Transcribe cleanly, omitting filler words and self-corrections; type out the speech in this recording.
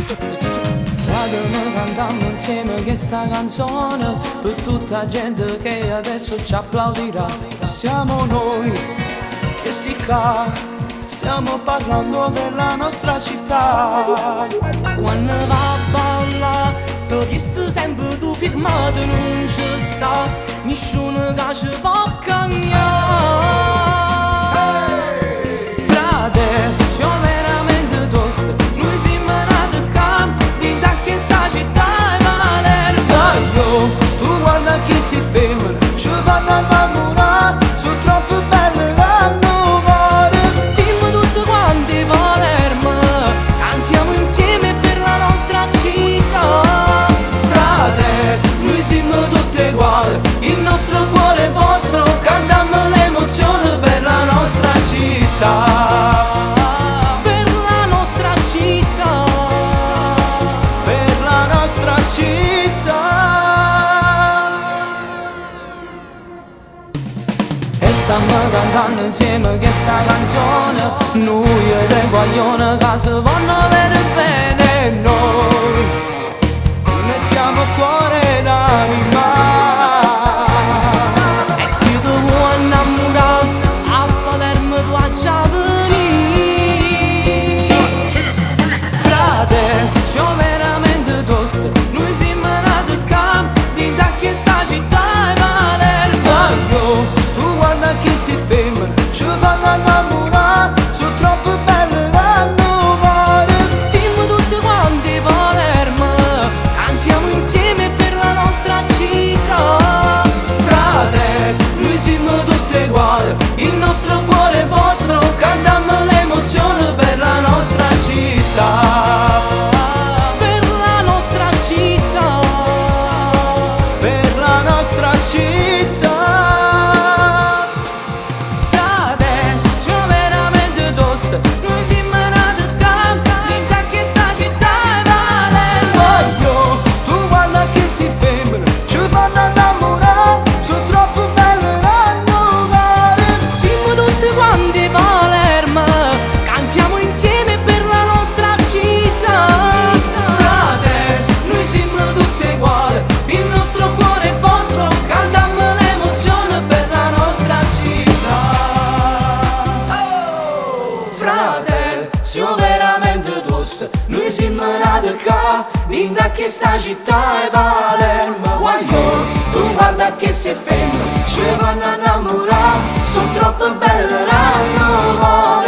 Fatemi cantare insieme questa canzone per tutta la gente che adesso ci applaudirà. Siamo noi che sti qua, stiamo parlando della nostra città. Quando va a ballare, tu sto sempre tu firmato, non ci sta nessuno che ci può cagnare. Frate, c'ho veramente tosto, noi siamo nati qua, di che sta città è Palermo. Tu guarda che sti femmine, ci fanno al bambino, sono troppo belle danno mare. Siamo tutti quanti Palermo, cantiamo insieme per la nostra città. Frate, noi siamo tutti uguali, il nostro cuore è vostro, cantiamo l'emozione per la nostra città. Per la nostra città, per la nostra città. E stiamo cantando insieme questa canzone, noi ed i guaglioni che si vanno avere bene. Noi mettiamo cuore d'anima. E se tu vuoi innamorare a Palermo tu a già venire. Frate, c'ho veramente tosto, noi siamo nati qua, di che sta città è Palermo. Tu guarda che sti femmine, ci fanno innamorare, sono troppo belle danno mare. Siamo tutti quanti Palermo, cantiamo insieme per la nostra città. Frate, noi siamo tutti uguali, il nostro cuore è vostro, cantiamo l'emozione per la nostra città. Per la nostra città, per la nostra città. Frate, c'ho veramente tosto, noi siamo nati qua, di che sta città è Palermo. Tu guarda che sti femmine, ci fanno innamorare, sono troppo belle danno mare. Siamo tutti quanti Palermo, cantiamo insieme per la nostra città. Frate, noi siamo tutti uguali, il nostro cuore è vostro, cantiamo l'emozione per la nostra città. Oh, frate, siamo veramente tosto, noi siamo nati qua, di che sta città è Palermo. Guagliò, tu guarda che si femmine, ci vanno a innamorare, sono troppo belle danno mare.